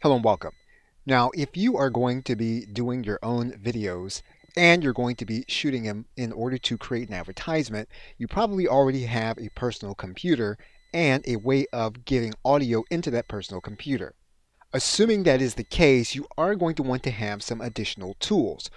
Hello and welcome. Now, if you are going to be doing your own videos and you're going to be shooting them in order to create an advertisement, you probably already have a personal computer and a way of getting audio into that personal computer. Assuming that is the case, you are going to want to have some additional tools.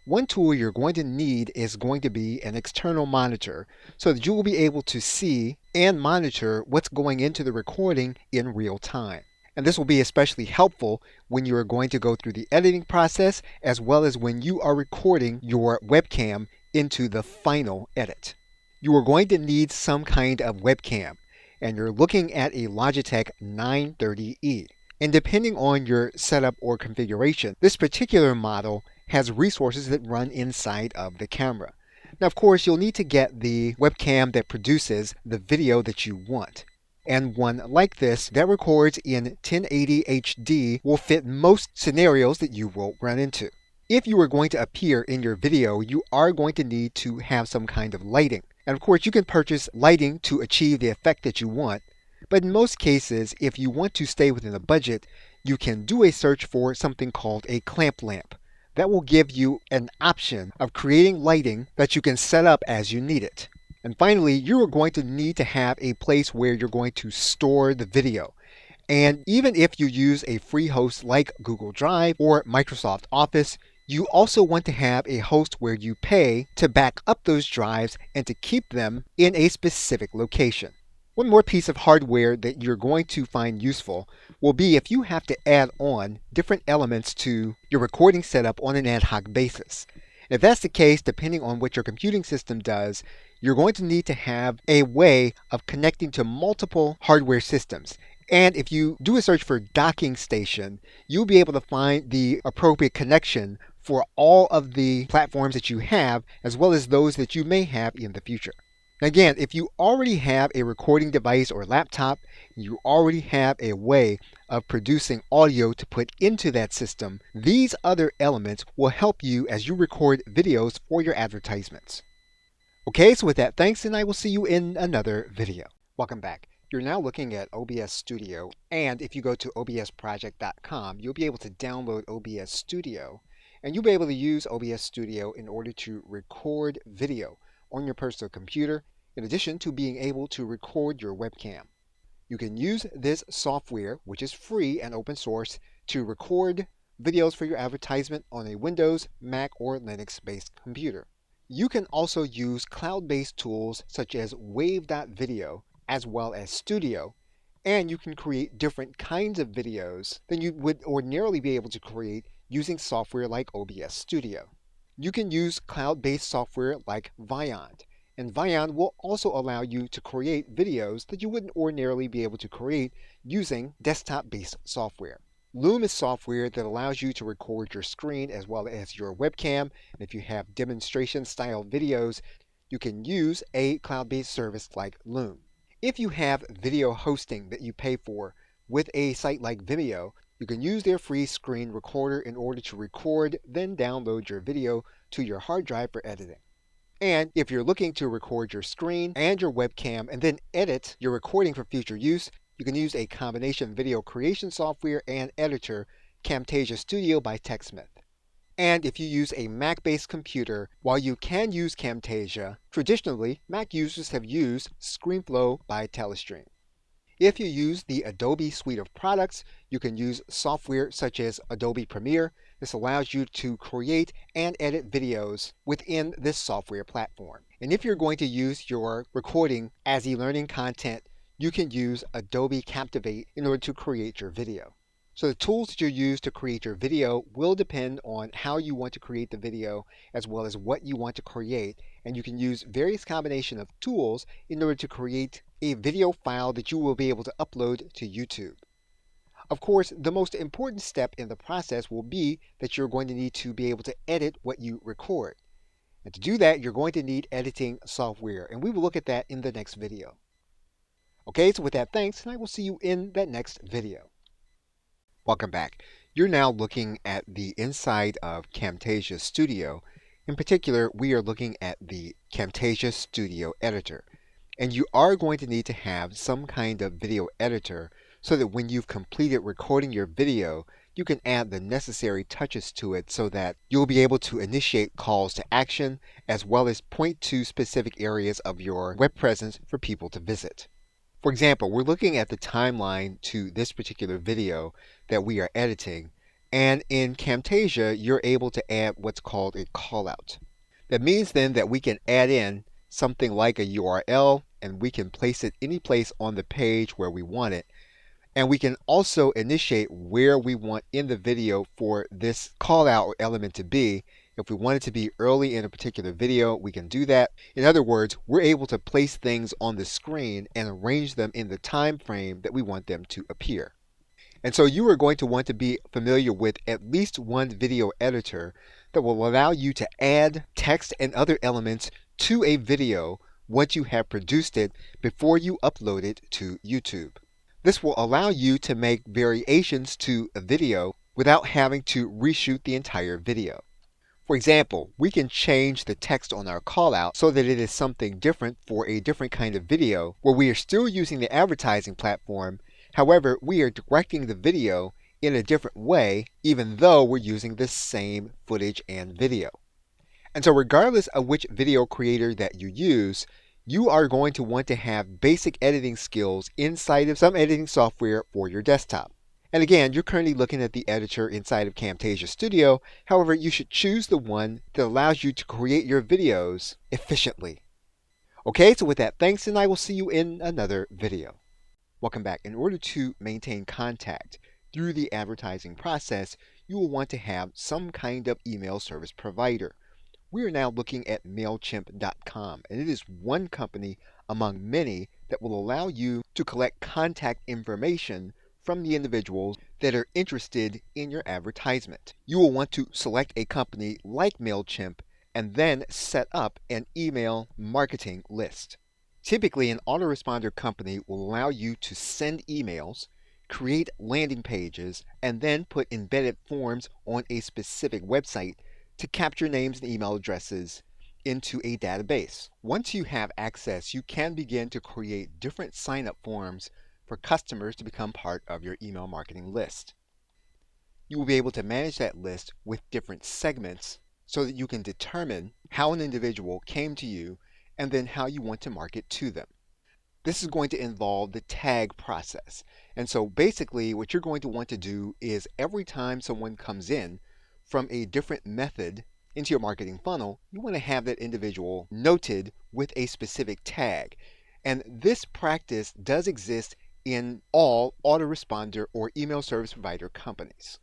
One tool you're going to need is going to be an external monitor so that you will be able to see and monitor what's going into the recording in real time. And this will be especially helpful when you are going to go through the editing process as well as when you are recording your webcam into the final edit. You are going to need some kind of webcam, and you're looking at a Logitech 930E. And depending on your setup or configuration, this particular model has resources that run inside of the camera. Now, of course, you'll need to get the webcam that produces the video that you want. And one like this that records in 1080 HD will fit most scenarios that you will run into. If you are going to appear in your video, you are going to need to have some kind of lighting. And of course, you can purchase lighting to achieve the effect that you want. But in most cases, if you want to stay within a budget, you can do a search for something called a clamp lamp. That will give you an option of creating lighting that you can set up as you need it. And finally, you are going to need to have a place where you're going to store the video. And even if you use a free host like Google Drive or Microsoft Office, you also want to have a host where you pay to back up those drives and to keep them in a specific location. One more piece of hardware that you're going to find useful will be if you have to add on different elements to your recording setup on an ad hoc basis. If that's the case, depending on what your computing system does, you're going to need to have a way of connecting to multiple hardware systems. And if you do a search for docking station, you'll be able to find the appropriate connection for all of the platforms that you have, as well as those that you may have in the future. Again, if you already have a recording device or laptop, you already have a way of producing audio to put into that system, these other elements will help you as you record videos for your advertisements. Okay, so with that, thanks, and I will see you in another video. Welcome back. You're now looking at OBS Studio, and if you go to obsproject.com, you'll be able to download OBS Studio, and you'll be able to use OBS Studio in order to record video on your personal computer, in addition to being able to record your webcam. You can use this software, which is free and open source, to record videos for your advertisement on a Windows, Mac, or Linux-based computer. You can also use cloud-based tools such as Wave.video as well as Studio, and you can create different kinds of videos than you would ordinarily be able to create using software like OBS Studio. You can use cloud-based software like Vyond, and Vyond will also allow you to create videos that you wouldn't ordinarily be able to create using desktop-based software. Loom is software that allows you to record your screen as well as your webcam, and if you have demonstration-style videos, you can use a cloud-based service like Loom. If you have video hosting that you pay for with a site like Vimeo, you can use their free screen recorder in order to record, then download your video to your hard drive for editing. And if you're looking to record your screen and your webcam and then edit your recording for future use, you can use a combination video creation software and editor, Camtasia Studio by TechSmith. And if you use a Mac-based computer, while you can use Camtasia, traditionally Mac users have used ScreenFlow by Telestream. If you use the Adobe suite of products, you can use software such as Adobe Premiere. This allows you to create and edit videos within this software platform. And if you're going to use your recording as e-learning content, you can use Adobe Captivate in order to create your video. So the tools that you use to create your video will depend on how you want to create the video as well as what you want to create, and you can use various combination of tools in order to create a video file that you will be able to upload to YouTube. Of course, the most important step in the process will be that you're going to need to be able to edit what you record. And to do that, you're going to need editing software, and we will look at that in the next video. Okay, so with that, thanks, and I will see you in that next video. Welcome back. You're now looking at the inside of Camtasia Studio. In particular, we are looking at the Camtasia Studio editor. And you are going to need to have some kind of video editor so that when you've completed recording your video, you can add the necessary touches to it so that you'll be able to initiate calls to action as well as point to specific areas of your web presence for people to visit. For example, we're looking at the timeline to this particular video that we are editing, and in Camtasia, you're able to add what's called a callout. That means then that we can add in something like a URL, and we can place it any place on the page where we want it. And we can also initiate where we want in the video for this callout or element to be. If we want it to be early in a particular video, we can do that. In other words, we're able to place things on the screen and arrange them in the time frame that we want them to appear. And so you are going to want to be familiar with at least one video editor that will allow you to add text and other elements to a video once you have produced it before you upload it to YouTube. This will allow you to make variations to a video without having to reshoot the entire video. For example, we can change the text on our callout so that it is something different for a different kind of video where we are still using the advertising platform. However, we are directing the video in a different way even though we're using the same footage and video. And so regardless of which video creator that you use, you are going to want to have basic editing skills inside of some editing software for your desktop. And again, you're currently looking at the editor inside of Camtasia Studio. However, you should choose the one that allows you to create your videos efficiently. Okay, so with that, thanks, and I will see you in another video. Welcome back. In order to maintain contact through the advertising process, you will want to have some kind of email service provider. We are now looking at MailChimp.com, and it is one company among many that will allow you to collect contact information from the individuals that are interested in your advertisement. You will want to select a company like MailChimp and then set up an email marketing list. Typically, an autoresponder company will allow you to send emails, create landing pages, and then put embedded forms on a specific website to capture names and email addresses into a database. Once you have access, you can begin to create different sign-up forms for customers to become part of your email marketing list. You will be able to manage that list with different segments so that you can determine how an individual came to you and then how you want to market to them. This is going to involve the tag process. And so basically what you're going to want to do is every time someone comes in from a different method into your marketing funnel, you want to have that individual noted with a specific tag. And this practice does exist in all autoresponder or email service provider companies.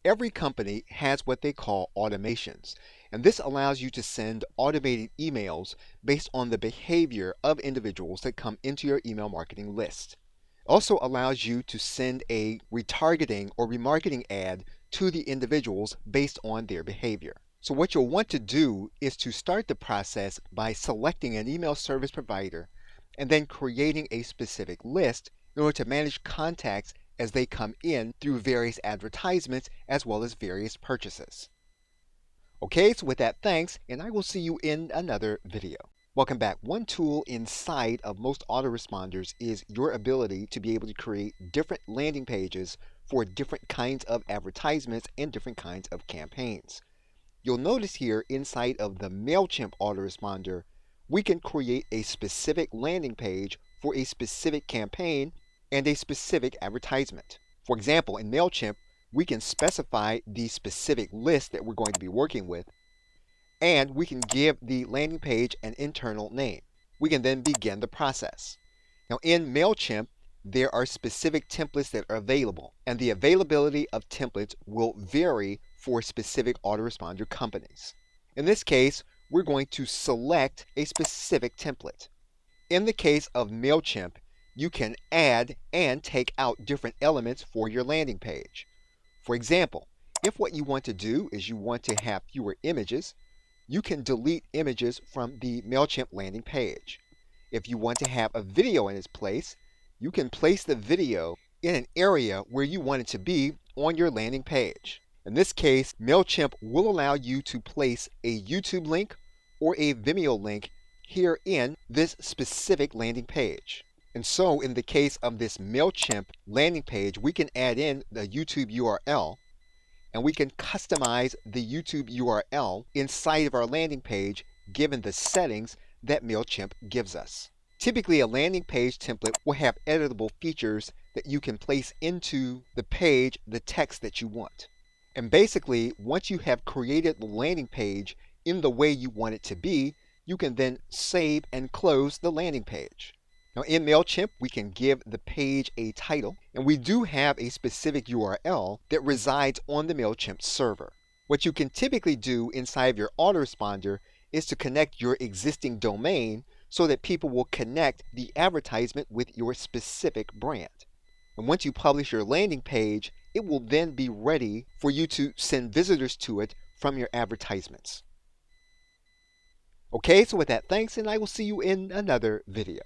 Every company has what they call automations, and this allows you to send automated emails based on the behavior of individuals that come into your email marketing list. It also allows you to send a retargeting or remarketing ad to the individuals based on their behavior. So what you'll want to do is to start the process by selecting an email service provider and then creating a specific list in order to manage contacts as they come in through various advertisements as well as various purchases. Okay, so with that, thanks, and I will see you in another video. Welcome back. One tool inside of most autoresponders is your ability to be able to create different landing pages for different kinds of advertisements and different kinds of campaigns. You'll notice here inside of the MailChimp autoresponder, we can create a specific landing page for a specific campaign and a specific advertisement. For example, in MailChimp, we can specify the specific list that we're going to be working with, and we can give the landing page an internal name. We can then begin the process. Now in MailChimp, there are specific templates that are available, and the availability of templates will vary for specific autoresponder companies. In this case, we're going to select a specific template. In the case of MailChimp, you can add and take out different elements for your landing page. For example, if what you want to do is you want to have fewer images, you can delete images from the MailChimp landing page. If you want to have a video in its place, you can place the video in an area where you want it to be on your landing page. In this case, MailChimp will allow you to place a YouTube link or a Vimeo link here in this specific landing page. And so in the case of this MailChimp landing page, we can add in the YouTube URL and we can customize the YouTube URL inside of our landing page given the settings that MailChimp gives us. Typically, a landing page template will have editable features that you can place into the page, the text that you want. And basically, once you have created the landing page in the way you want it to be, you can then save and close the landing page. Now in MailChimp, we can give the page a title, and we do have a specific URL that resides on the MailChimp server. What you can typically do inside of your autoresponder is to connect your existing domain so that people will connect the advertisement with your specific brand. And once you publish your landing page, it will then be ready for you to send visitors to it from your advertisements. Okay, so with that, thanks, and I will see you in another video.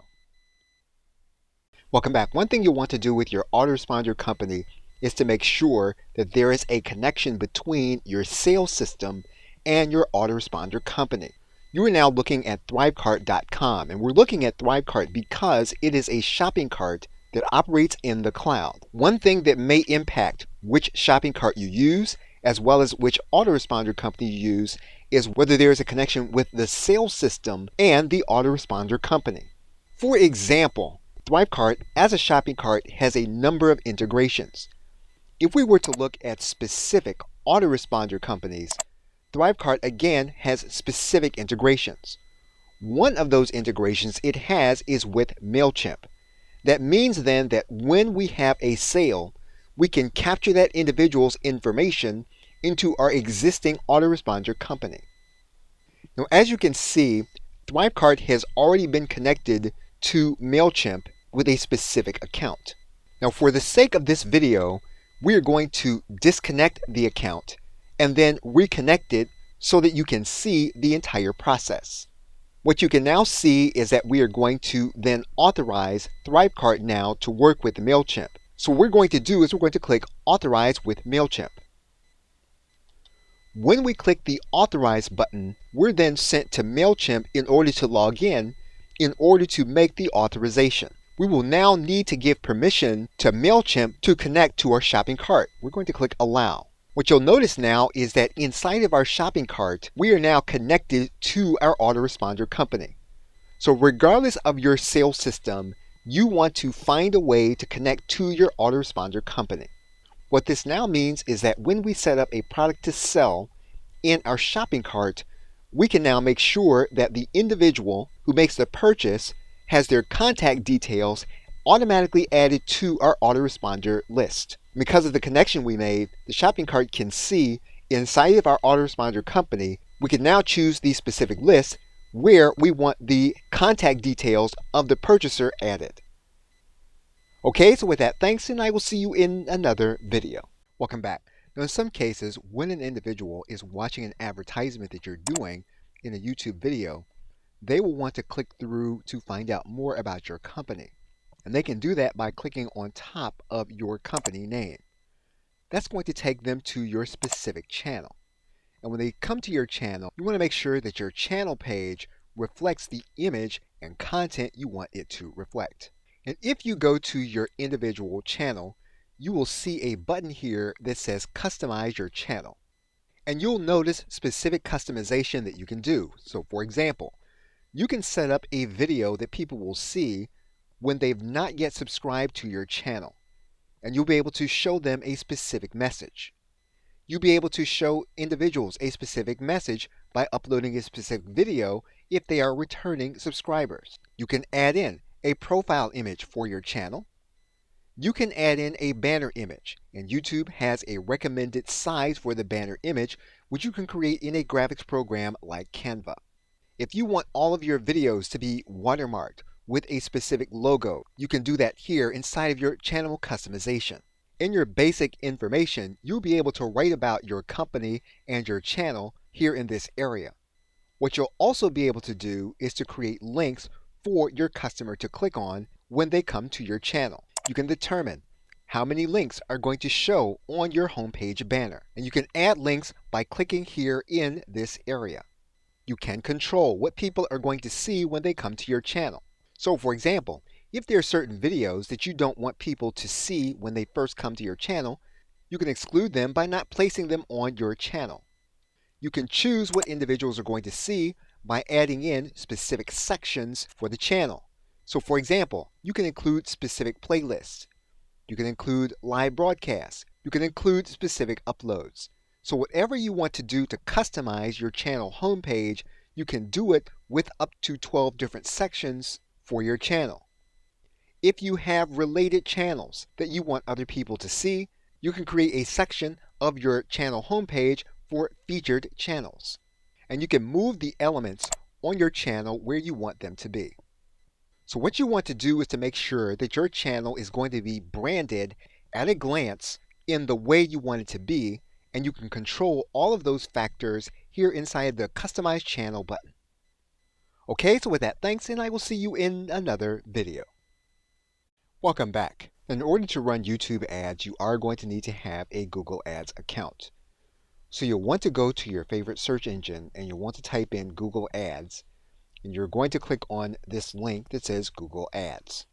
Welcome back. One thing you'll want to do with your autoresponder company is to make sure that there is a connection between your sales system and your autoresponder company. You are now looking at thrivecart.com, and we're looking at Thrivecart because it is a shopping cart that operates in the cloud. One thing that may impact which shopping cart you use, as well as which autoresponder company you use, is whether there is a connection with the sales system and the autoresponder company. For example, Thrivecart as a shopping cart has a number of integrations. If we were to look at specific autoresponder companies, Thrivecart again has specific integrations. One of those integrations it has is with MailChimp. That means then that when we have a sale, we can capture that individual's information into our existing autoresponder company. Now, as you can see, Thrivecart has already been connected to MailChimp with a specific account. Now, for the sake of this video, we are going to disconnect the account and then reconnect it so that you can see the entire process. What you can now see is that we are going to then authorize Thrivecart now to work with MailChimp. So what we're going to do is we're going to click Authorize with MailChimp. When we click the Authorize button, we're then sent to MailChimp in order to log in order to make the authorization. We will now need to give permission to MailChimp to connect to our shopping cart. We're going to click Allow. What you'll notice now is that inside of our shopping cart, we are now connected to our autoresponder company. So regardless of your sales system, you want to find a way to connect to your autoresponder company. What this now means is that when we set up a product to sell in our shopping cart, we can now make sure that the individual who makes the purchase has their contact details automatically added to our autoresponder list. Because of the connection we made, the shopping cart can see inside of our autoresponder company, we can now choose the specific list where we want the contact details of the purchaser added. Okay, so with that, thanks, and I will see you in another video. Welcome back. Now, in some cases, when an individual is watching an advertisement that you're doing in a YouTube video, they will want to click through to find out more about your company. And they can do that by clicking on top of your company name. That's going to take them to your specific channel. And when they come to your channel, you want to make sure that your channel page reflects the image and content you want it to reflect. And if you go to your individual channel, you will see a button here that says Customize Your Channel. And you'll notice specific customization that you can do. So for example, you can set up a video that people will see when they've not yet subscribed to your channel. And you'll be able to show them a specific message. You'll be able to show individuals a specific message by uploading a specific video if they are returning subscribers. You can add in a profile image for your channel. You can add in a banner image, and YouTube has a recommended size for the banner image, which you can create in a graphics program like Canva. If you want all of your videos to be watermarked with a specific logo, you can do that here inside of your channel customization. In your basic information, you'll be able to write about your company and your channel here in this area. What you'll also be able to do is to create links for your customer to click on when they come to your channel. You can determine how many links are going to show on your homepage banner. And you can add links by clicking here in this area. You can control what people are going to see when they come to your channel. So for example, If there are certain videos that you don't want people to see when they first come to your channel, you can exclude them by not placing them on your channel. You can choose what individuals are going to see by adding in specific sections for the channel. So for example, you can include specific playlists. You can include live broadcasts. You can include specific uploads. So whatever you want to do to customize your channel homepage, you can do it with up to 12 different sections for your channel. If you have related channels that you want other people to see, you can create a section of your channel homepage for featured channels. And you can move the elements on your channel where you want them to be. So what you want to do is to make sure that your channel is going to be branded at a glance in the way you want it to be, and you can control all of those factors here inside the Customize Channel button. Okay, so with that, thanks, and I will see you in another video. Welcome back. In order to run YouTube ads, you are going to need to have a Google Ads account. So you'll want to go to your favorite search engine and you'll want to type in Google Ads, and you're going to click on this link that says Google Ads.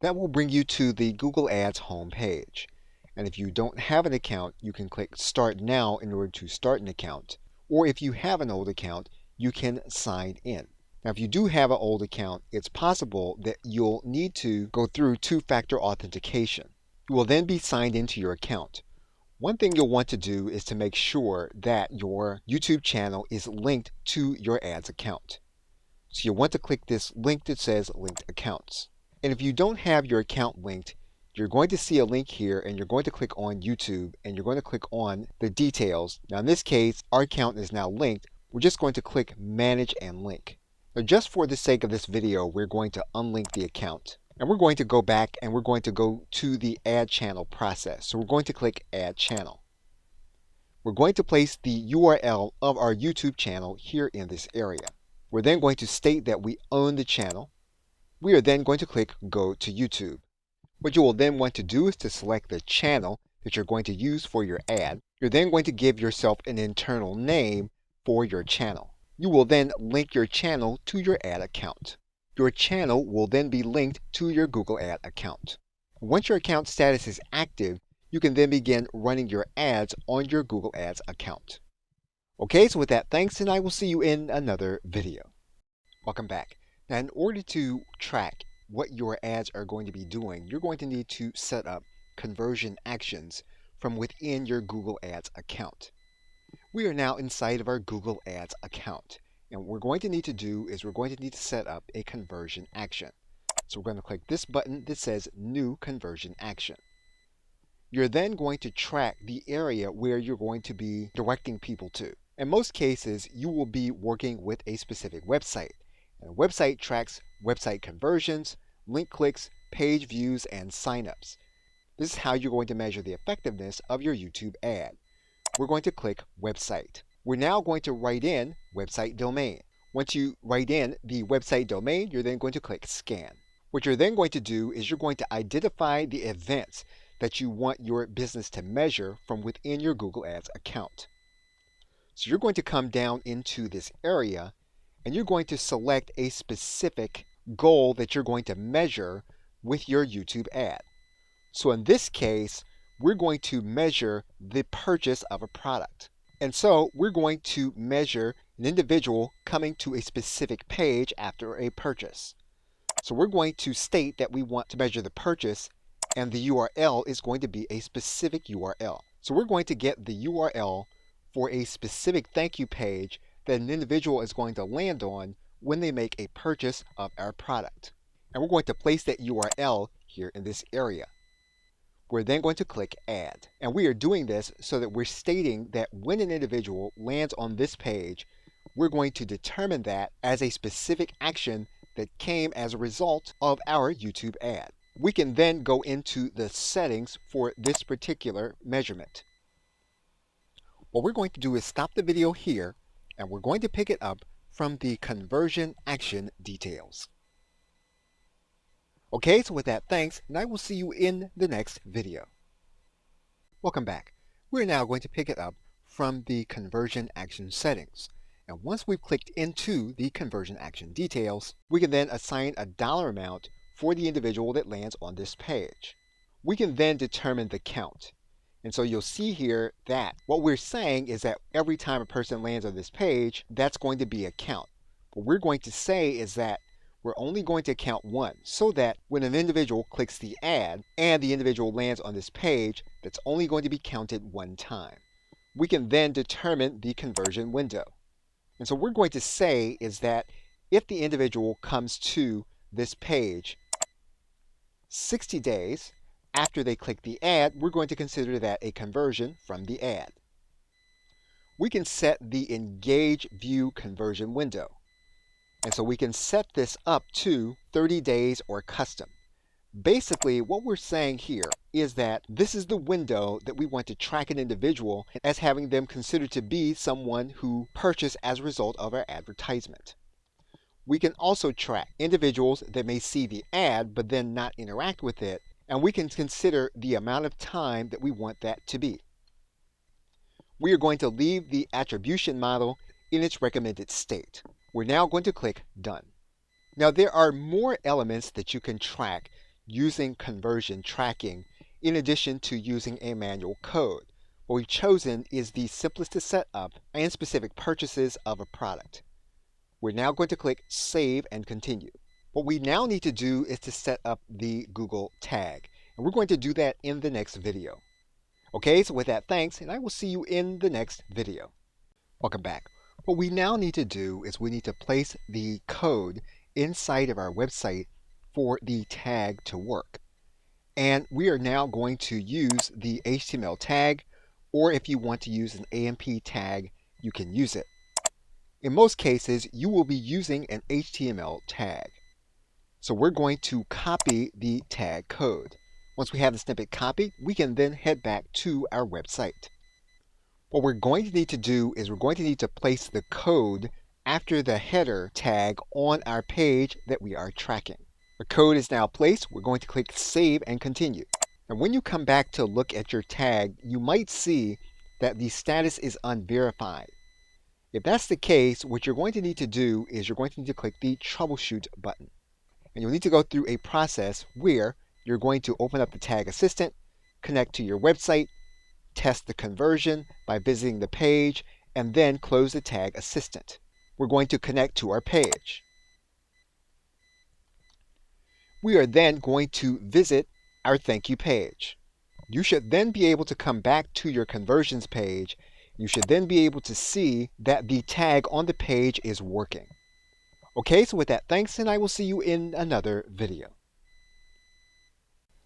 That will bring you to the Google Ads home page. And if you don't have an account, you can click Start Now in order to start an account. Or if you have an old account, you can sign in. Now, if you do have an old account, it's possible that you'll need to go through two-factor authentication. You will then be signed into your account. One thing you'll want to do is to make sure that your YouTube channel is linked to your ads account. So you'll want to click this link that says Linked Accounts. And if you don't have your account linked, you're going to see a link here and you're going to click on YouTube and you're going to click on the details. Now in this case, our account is now linked. We're just going to click Manage and Link. Now just for the sake of this video, we're going to unlink the account. And we're going to go back and we're going to go to the Add Channel process. So we're going to click Add Channel. We're going to place the URL of our YouTube channel here in this area. We're then going to state that we own the channel. We are then going to click Go to YouTube. What you will then want to do is to select the channel that you're going to use for your ad. You're then going to give yourself an internal name for your channel. You will then link your channel to your ad account. Your channel will then be linked to your Google Ad account. Once your account status is active, you can then begin running your ads on your Google Ads account. Okay, so with that, thanks, and I will see you in another video. Welcome back. Now, in order to track what your ads are going to be doing, you're going to need to set up conversion actions from within your Google Ads account. We are now inside of our Google Ads account. And what we're going to need to do is we're going to need to set up a conversion action. So we're going to click this button that says New Conversion Action. You're then going to track the area where you're going to be directing people to. In most cases, you will be working with a specific website. And a website tracks website conversions, link clicks, page views, and signups. This is how you're going to measure the effectiveness of your YouTube ad. We're going to click Website. We're now going to write in website domain. Once you write in the website domain, you're then going to click Scan. What you're then going to do is you're going to identify the events that you want your business to measure from within your Google Ads account. So you're going to come down into this area and you're going to select a specific goal that you're going to measure with your YouTube ad. So in this case, we're going to measure the purchase of a product. And so we're going to measure an individual coming to a specific page after a purchase. So we're going to state that we want to measure the purchase, and the URL is going to be a specific URL. So we're going to get the URL for a specific thank you page that an individual is going to land on when they make a purchase of our product. And we're going to place that URL here in this area. We're then going to click Add. And we are doing this so that we're stating that when an individual lands on this page, we're going to determine that as a specific action that came as a result of our YouTube ad. We can then go into the settings for this particular measurement. What we're going to do is stop the video here, and we're going to pick it up from the conversion action details. Okay, so with that, thanks, and I will see you in the next video. Welcome back. We're now going to pick it up from the conversion action settings. And once we've clicked into the conversion action details, we can then assign a dollar amount for the individual that lands on this page. We can then determine the count. And so you'll see here that what we're saying is that every time a person lands on this page, that's going to be a count. What we're going to say is that we're only going to count one, so that when an individual clicks the ad and the individual lands on this page, that's only going to be counted one time. We can then determine the conversion window. And so what we're going to say is that if the individual comes to this page 60 days after they click the ad, we're going to consider that a conversion from the ad. We can set the engage view conversion window. And so we can set this up to 30 days or custom. Basically, what we're saying here is that this is the window that we want to track an individual as having them considered to be someone who purchased as a result of our advertisement. We can also track individuals that may see the ad but then not interact with it, and we can consider the amount of time that we want that to be. We are going to leave the attribution model in its recommended state. We're now going to click Done. Now there are more elements that you can track using conversion tracking in addition to using a manual code. What we've chosen is the simplest to set up and specific purchases of a product. We're now going to click Save and Continue. What we now need to do is to set up the Google tag, and we're going to do that in the next video. Okay, so with that, thanks, and I will see you in the next video. Welcome back. What we now need to do is we need to place the code inside of our website for the tag to work. And we are now going to use the HTML tag, or if you want to use an AMP tag, you can use it. In most cases, you will be using an HTML tag. So we're going to copy the tag code. Once we have the snippet copied, we can then head back to our website. What we're going to need to do is we're going to need to place the code after the header tag on our page that we are tracking. The code is now placed. We're going to click Save and Continue. And when you come back to look at your tag, you might see that the status is unverified. If that's the case, what you're going to need to do is you're going to need to click the Troubleshoot button. And you'll need to go through a process where you're going to open up the Tag Assistant, connect to your website, test the conversion by visiting the page, and then close the Tag Assistant. We're going to connect to our page. We are then going to visit our thank you page. You should then be able to come back to your conversions page. You should then be able to see that the tag on the page is working. Okay, so with that, thanks, and I will see you in another video.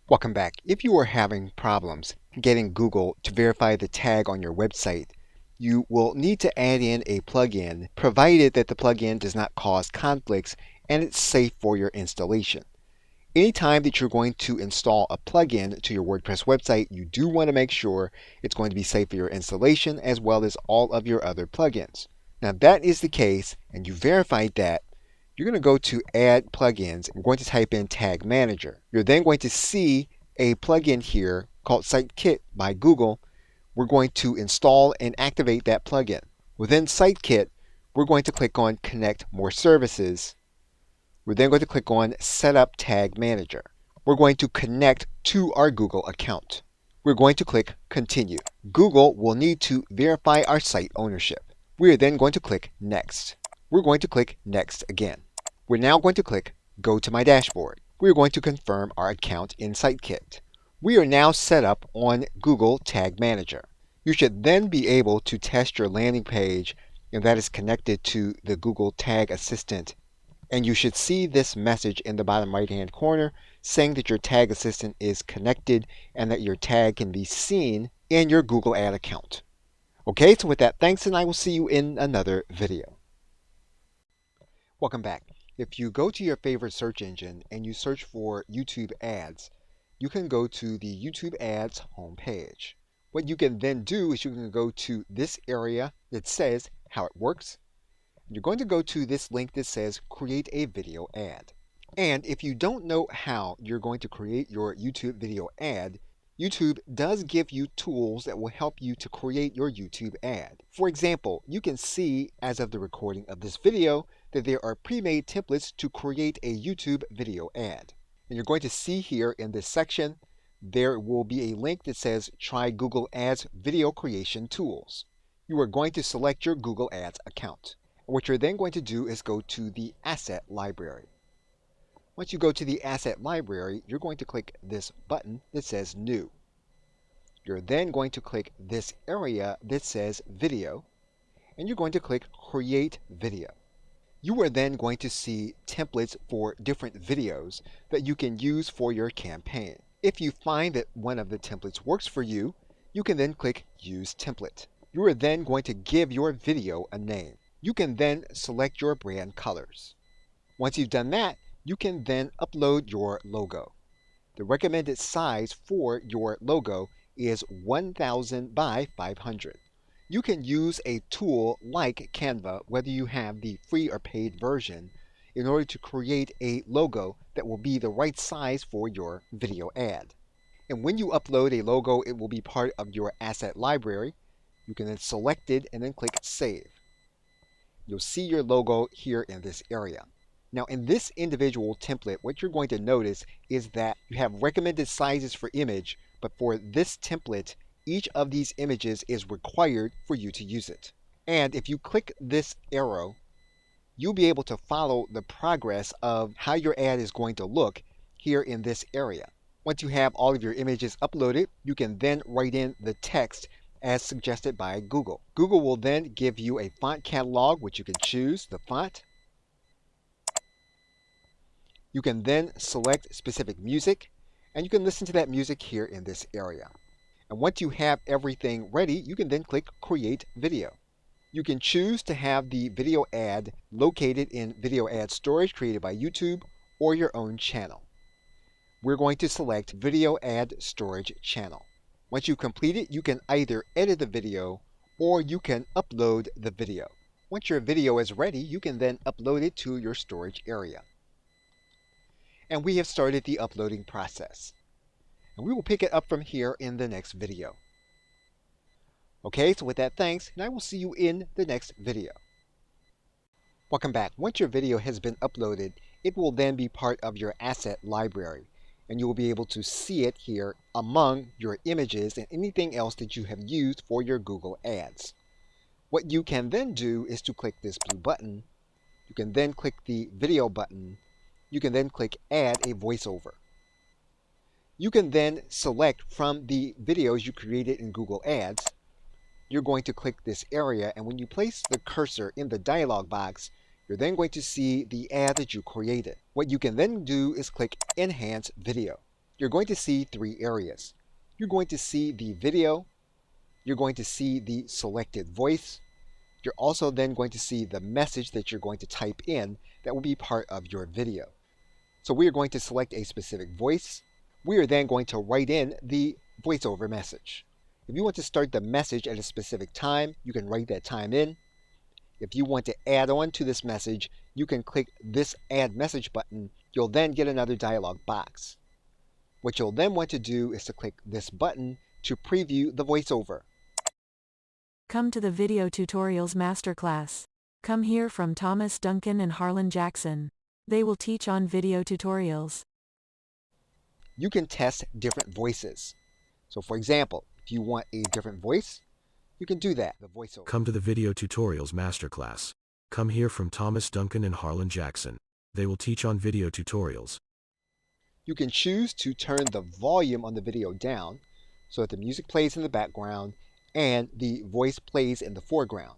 Welcome back. If you are having problems getting Google to verify the tag on your website, you will need to add in a plugin, provided that the plugin does not cause conflicts and it's safe for your installation. Anytime that you're going to install a plugin to your WordPress website, you do want to make sure it's going to be safe for your installation as well as all of your other plugins. Now, if that is the case and you verified that, you're going to go to Add Plugins and we're going to type in Tag Manager. You're then going to see a plugin here called SiteKit by Google. We're going to install and activate that plugin. Within SiteKit, we're going to click on Connect More Services. We're then going to click on Set Up Tag Manager. We're going to connect to our Google account. We're going to click Continue. Google will need to verify our site ownership. We are then going to click Next. We're going to click Next again. We're now going to click Go to My Dashboard. We're going to confirm our account in SiteKit. We are now set up on Google Tag Manager. You should then be able to test your landing page, and that is connected to the Google Tag Assistant. And you should see this message in the bottom right hand corner saying that your Tag Assistant is connected and that your tag can be seen in your Google Ad account. Okay, so with that, thanks, and I will see you in another video. Welcome back. If you go to your favorite search engine and you search for YouTube ads, you can go to the YouTube ads homepage. What you can then do is you can go to this area that says how it works. You're going to go to this link that says create a video ad. And if you don't know how you're going to create your YouTube video ad, YouTube does give you tools that will help you to create your YouTube ad. For example, you can see as of the recording of this video that there are pre-made templates to create a YouTube video ad. And you're going to see here in this section, there will be a link that says Try Google Ads Video Creation Tools. You are going to select your Google Ads account. And what you're then going to do is go to the Asset Library. Once you go to the Asset Library, you're going to click this button that says New. You're then going to click this area that says Video, and you're going to click Create Video. You are then going to see templates for different videos that you can use for your campaign. If you find that one of the templates works for you, you can then click Use Template. You are then going to give your video a name. You can then select your brand colors. Once you've done that, you can then upload your logo. The recommended size for your logo is 1000 by 500. You can use a tool like Canva, whether you have the free or paid version, in order to create a logo that will be the right size for your video ad. And when you upload a logo, it will be part of your asset library. You can then select it and then click Save. You'll see your logo here in this area. Now in this individual template, what you're going to notice is that you have recommended sizes for image, but for this template, each of these images is required for you to use it. And if you click this arrow, you'll be able to follow the progress of how your ad is going to look here in this area. Once you have all of your images uploaded, you can then write in the text as suggested by Google. Google will then give you a font catalog, which you can choose the font. You can then select specific music, and you can listen to that music here in this area. And once you have everything ready, you can then click Create Video. You can choose to have the video ad located in video ad storage created by YouTube or your own channel. We're going to select Video Ad Storage Channel. Once you complete it, you can either edit the video or you can upload the video. Once your video is ready, you can then upload it to your storage area. And we have started the uploading process. And we will pick it up from here in the next video. Okay, so with that, thanks, and I will see you in the next video. Welcome back. Once your video has been uploaded, it will then be part of your asset library, and you will be able to see it here among your images and anything else that you have used for your Google Ads. What you can then do is to click this blue button. You can then click the video button. You can then click Add a Voiceover. You can then select from the videos you created in Google Ads. You're going to click this area, and when you place the cursor in the dialog box, you're then going to see the ad that you created. What you can then do is click Enhance Video. You're going to see three areas. You're going to see the video. You're going to see the selected voice. You're also then going to see the message that you're going to type in that will be part of your video. So we are going to select a specific voice. We are then going to write in the voiceover message. If you want to start the message at a specific time, you can write that time in. If you want to add on to this message, you can click this Add Message button. You'll then get another dialog box. What you'll then want to do is to click this button to preview the voiceover. Come to the Video Tutorials Masterclass. Come hear from Thomas Duncan and Harlan Jackson. They will teach on video tutorials. You can test different voices. So for example, if you want a different voice, you can do that, the voiceover. Come to the Video Tutorials Masterclass. Come hear from Thomas Duncan and Harlan Jackson. They will teach on video tutorials. You can choose to turn the volume on the video down so that the music plays in the background and the voice plays in the foreground.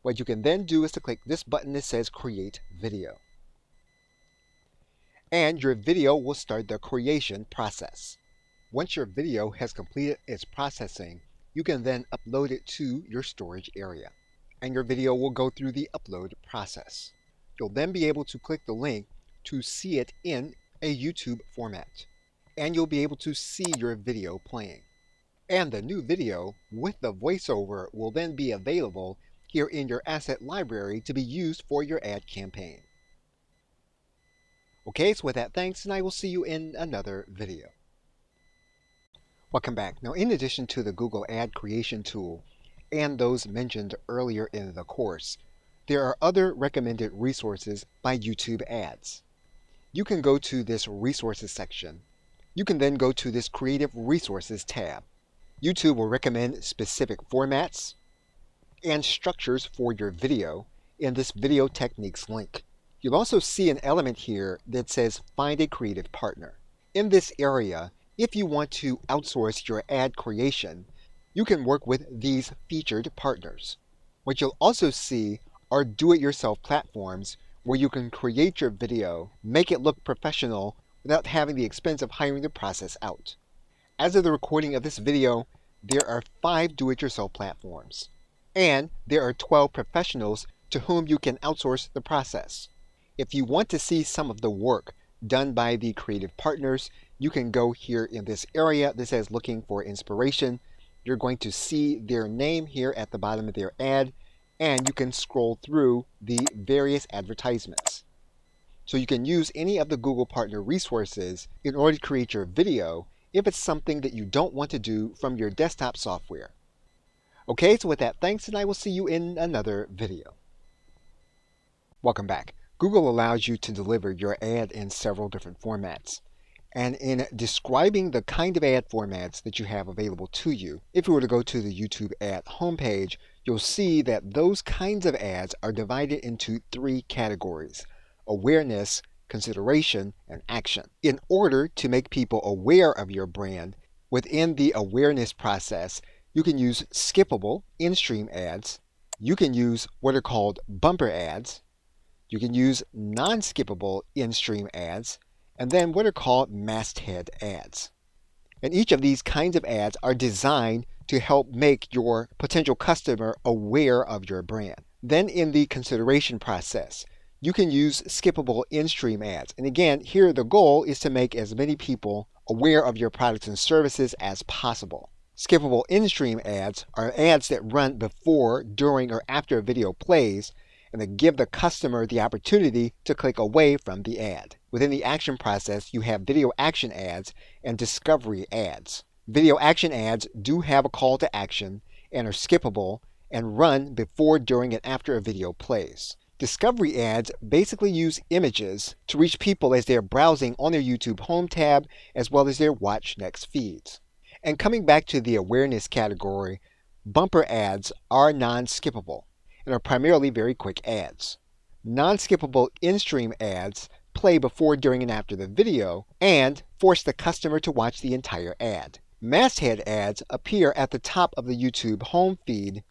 What you can then do is to click this button that says Create Video. And your video will start the creation process. Once your video has completed its processing, you can then upload it to your storage area, and your video will go through the upload process. You'll then be able to click the link to see it in a YouTube format, and you'll be able to see your video playing. And the new video with the voiceover will then be available here in your asset library to be used for your ad campaign. Okay, so with that, thanks, and I will see you in another video. Welcome back. Now, in addition to the Google Ad Creation tool and those mentioned earlier in the course, there are other recommended resources by YouTube Ads. you can go to this Resources section. You can then go to this Creative Resources tab. YouTube will recommend specific formats and structures for your video in this Video Techniques link. You'll also see an element here that says Find a Creative Partner. In this area, if you want to outsource your ad creation, you can work with these featured partners. What you'll also see are do-it-yourself platforms where you can create your video, make it look professional without having the expense of hiring the process out. As of the recording of this video, there are 5 do-it-yourself platforms, and there are 12 professionals to whom you can outsource the process. If you want to see some of the work done by the creative partners, you can go here in this area that says Looking for Inspiration. You're going to see their name here at the bottom of their ad, and you can scroll through the various advertisements. So you can use any of the Google Partner resources in order to create your video if it's something that you don't want to do from your desktop software. Okay, so with that, thanks, and I will see you in another video. Welcome back. Google allows you to deliver your ad in several different formats. And in describing the kind of ad formats that you have available to you, if you were to go to the YouTube ad homepage, you'll see that those kinds of ads are divided into 3 categories: awareness, consideration, and action. In order to make people aware of your brand, within the awareness process, you can use skippable in-stream ads, you can use what are called bumper ads, you can use non-skippable in-stream ads, and then what are called masthead ads. And each of these kinds of ads are designed to help make your potential customer aware of your brand. Then in the consideration process, you can use skippable in-stream ads. And again, here the goal is to make as many people aware of your products and services as possible. Skippable in-stream ads are ads that run before, during, or after a video plays, and that give the customer the opportunity to click away from the ad. Within the action process, you have video action ads and discovery ads. Video action ads do have a call to action and are skippable and run before, during, and after a video plays. Discovery ads basically use images to reach people as they're browsing on their YouTube Home tab as well as their Watch Next feeds. And coming back to the awareness category, bumper ads are non-skippable and are primarily very quick ads. Non-skippable in-stream ads play before, during, and after the video and force the customer to watch the entire ad. Masthead ads appear at the top of the YouTube home feed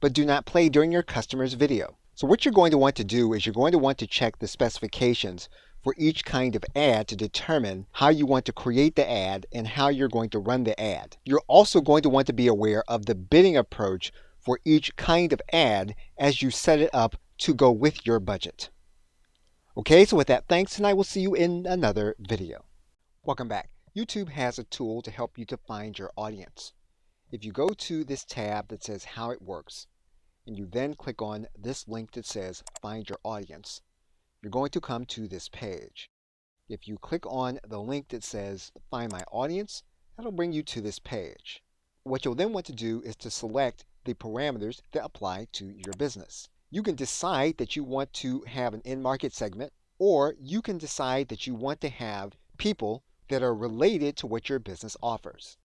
but do not play during your customer's video. So what you're going to want to do is you're going to want to check the specifications for each kind of ad to determine how you want to create the ad and how you're going to run the ad. You're also going to want to be aware of the bidding approach for each kind of ad as you set it up to go with your budget. Okay, so with that, thanks, and I will see you in another video. Welcome back. YouTube has a tool to help you to find your audience. If you go to this tab that says How It Works, and you then click on this link that says Find Your Audience, you're going to come to this page. If you click on the link that says Find My Audience, that'll bring you to this page. What you'll then want to do is to select the parameters that apply to your business. You can decide that you want to have an in-market segment, or you can decide that you want to have people that are related to what your business offers.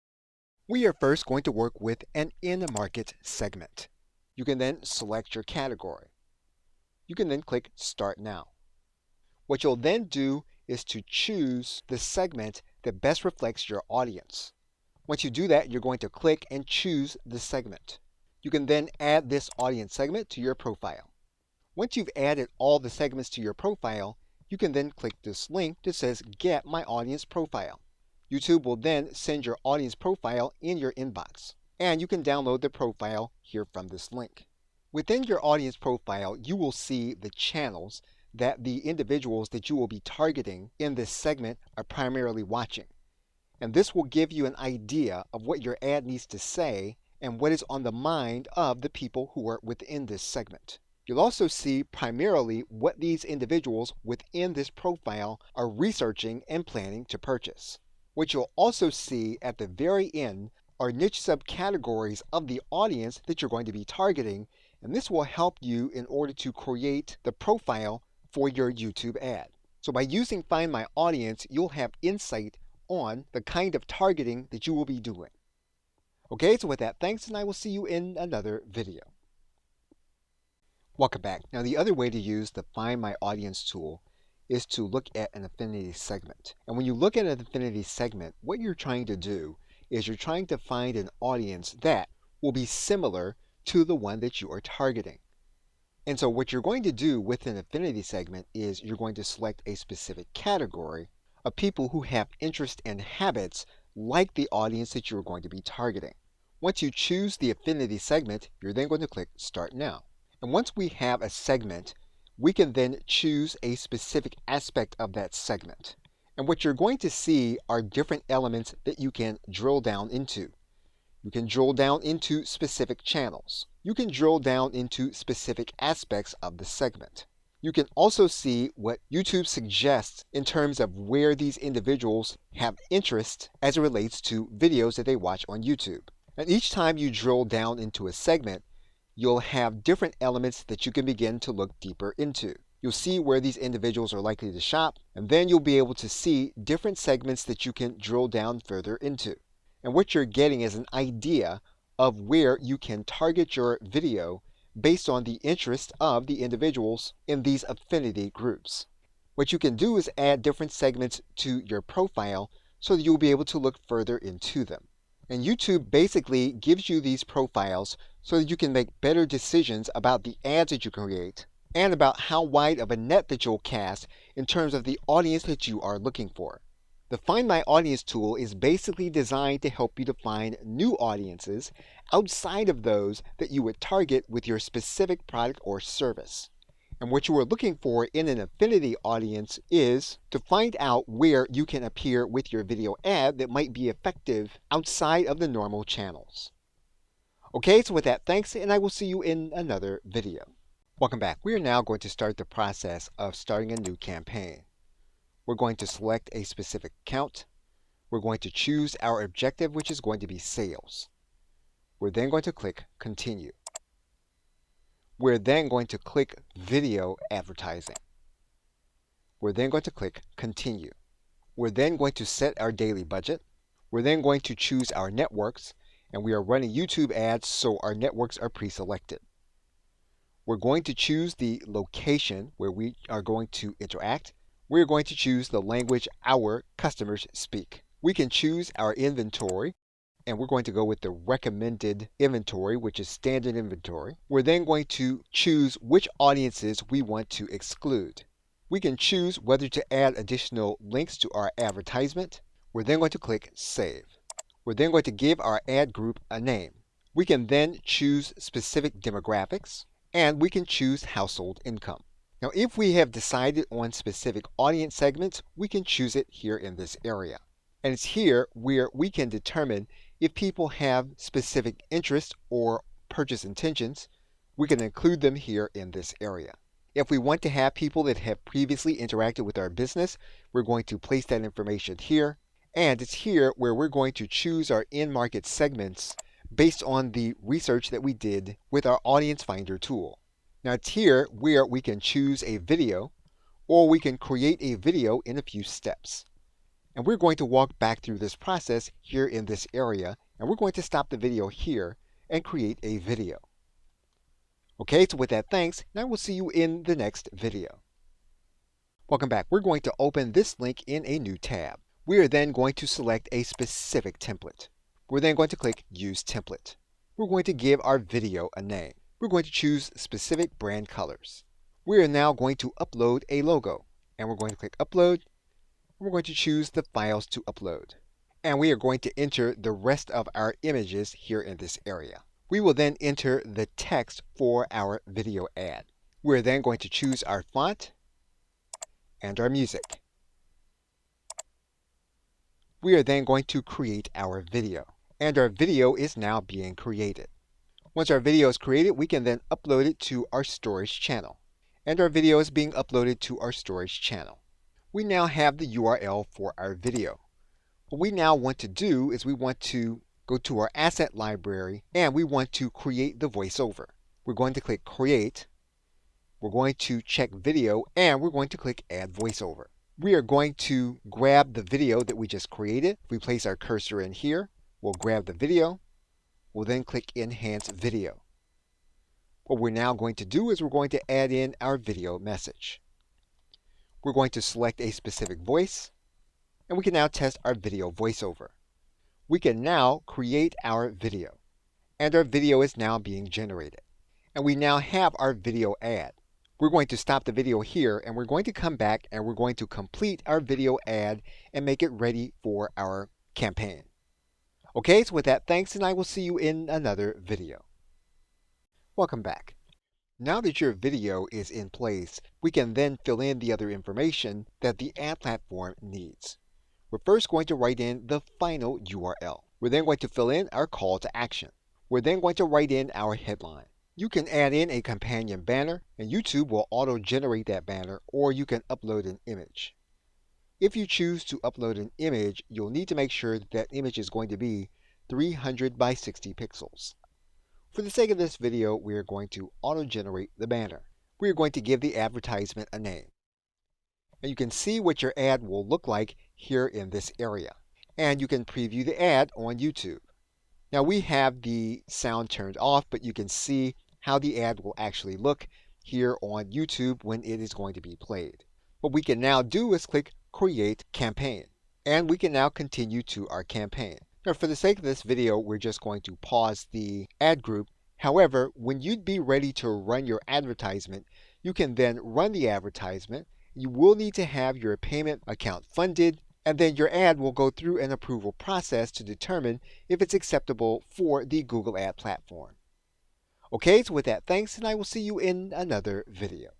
We are first going to work with an in-market segment. You can then select your category. You can then click Start Now. What you'll then do is to choose the segment that best reflects your audience. Once you do that, you're going to click and choose the segment. You can then add this audience segment to your profile. Once you've added all the segments to your profile, you can then click this link that says Get My Audience Profile. YouTube will then send your audience profile in your inbox, and you can download the profile here from this link. Within your audience profile, you will see the channels that the individuals that you will be targeting in this segment are primarily watching. And this will give you an idea of what your ad needs to say and what is on the mind of the people who are within this segment. You'll also see primarily what these individuals within this profile are researching and planning to purchase. What you'll also see at the very end are niche subcategories of the audience that you're going to be targeting, and this will help you in order to create the profile for your YouTube ad. So by using Find My Audience, you'll have insight on the kind of targeting that you will be doing. Okay, so with that, thanks, and I will see you in another video. Welcome back. Now, the other way to use the Find My Audience tool is to look at an affinity segment. And when you look at an affinity segment, what you're trying to do is you're trying to find an audience that will be similar to the one that you are targeting. And so what you're going to do with an affinity segment is you're going to select a specific category of people who have interest and habits like the audience that you're going to be targeting. Once you choose the affinity segment, you're then going to click Start Now. And once we have a segment, we can then choose a specific aspect of that segment. And what you're going to see are different elements that you can drill down into. You can drill down into specific channels. You can drill down into specific aspects of the segment. You can also see what YouTube suggests in terms of where these individuals have interest as it relates to videos that they watch on YouTube. And each time you drill down into a segment, you'll have different elements that you can begin to look deeper into. You'll see where these individuals are likely to shop, and then you'll be able to see different segments that you can drill down further into. And what you're getting is an idea of where you can target your video based on the interest of the individuals in these affinity groups. What you can do is add different segments to your profile so that you'll be able to look further into them. And YouTube basically gives you these profiles so that you can make better decisions about the ads that you create and about how wide of a net that you'll cast in terms of the audience that you are looking for. The Find My Audience tool is basically designed to help you to find new audiences outside of those that you would target with your specific product or service. And what you are looking for in an affinity audience is to find out where you can appear with your video ad that might be effective outside of the normal channels. Okay, so with that, thanks, and I will see you in another video. Welcome back. We are now going to start the process of starting a new campaign. We're going to select a specific account. We're going to choose our objective, which is going to be sales. We're then going to click Continue. We're then going to click Video Advertising. We're then going to click Continue. We're then going to set our daily budget. We're then going to choose our networks, and we are running YouTube ads, so our networks are pre-selected. We're going to choose the location where we are going to interact. We're going to choose the language our customers speak. We can choose our inventory, and we're going to go with the recommended inventory, which is standard inventory. We're then going to choose which audiences we want to exclude. We can choose whether to add additional links to our advertisement. We're then going to click Save. We're then going to give our ad group a name. We can then choose specific demographics, and we can choose household income. Now, if we have decided on specific audience segments, we can choose it here in this area. And it's here where we can determine if people have specific interests or purchase intentions. We can include them here in this area. If we want to have people that have previously interacted with our business, we're going to place that information here. And it's here where we're going to choose our in-market segments based on the research that we did with our Audience Finder tool. Now it's here where we can choose a video, or we can create a video in a few steps. And we're going to walk back through this process here in this area, and we're going to stop the video here and create a video. Okay, so with that, thanks, and I will see you in the next video. Welcome back. We're going to open this link in a new tab. We are then going to select a specific template. We're then going to click Use Template. We're going to give our video a name. We're going to choose specific brand colors. We are now going to upload a logo, and we're going to click Upload, and we're going to choose the files to upload. And we are going to enter the rest of our images here in this area. We will then enter the text for our video ad. We're then going to choose our font and our music. We are then going to create our video, and our video is now being created. Once our video is created, we can then upload it to our storage channel. And our video is being uploaded to our storage channel. We now have the URL for our video. What we now want to do is we want to go to our asset library, and we want to create the voiceover. We're going to click Create. We're going to check Video, and we're going to click Add Voiceover. We are going to grab the video that we just created. If we place our cursor in here, we'll grab the video. We'll then click Enhance Video. What we're now going to do is we're going to add in our video message. We're going to select a specific voice, and we can now test our video voiceover. We can now create our video, and our video is now being generated. And we now have our video ad. We're going to stop the video here, and we're going to come back and we're going to complete our video ad and make it ready for our campaign. Okay, so with that, thanks, and I will see you in another video. Welcome back. Now that your video is in place, we can then fill in the other information that the ad platform needs. We're first going to write in the final URL. We're then going to fill in our call to action. We're then going to write in our headline. You can add in a companion banner, and YouTube will auto-generate that banner, or you can upload an image. If you choose to upload an image, you'll need to make sure that that image is going to be 300 by 60 pixels. For the sake of this video, we are going to auto-generate the banner. We are going to give the advertisement a name. And you can see what your ad will look like here in this area. And you can preview the ad on YouTube. Now we have the sound turned off, but you can see how the ad will actually look here on YouTube when it is going to be played. What we can now do is click Create Campaign. And we can now continue to our campaign. Now for the sake of this video, we're just going to pause the ad group. However, when you'd be ready to run your advertisement, you can then run the advertisement. You will need to have your payment account funded, and then your ad will go through an approval process to determine if it's acceptable for the Google Ad platform. Okay, so with that, thanks, and I will see you in another video.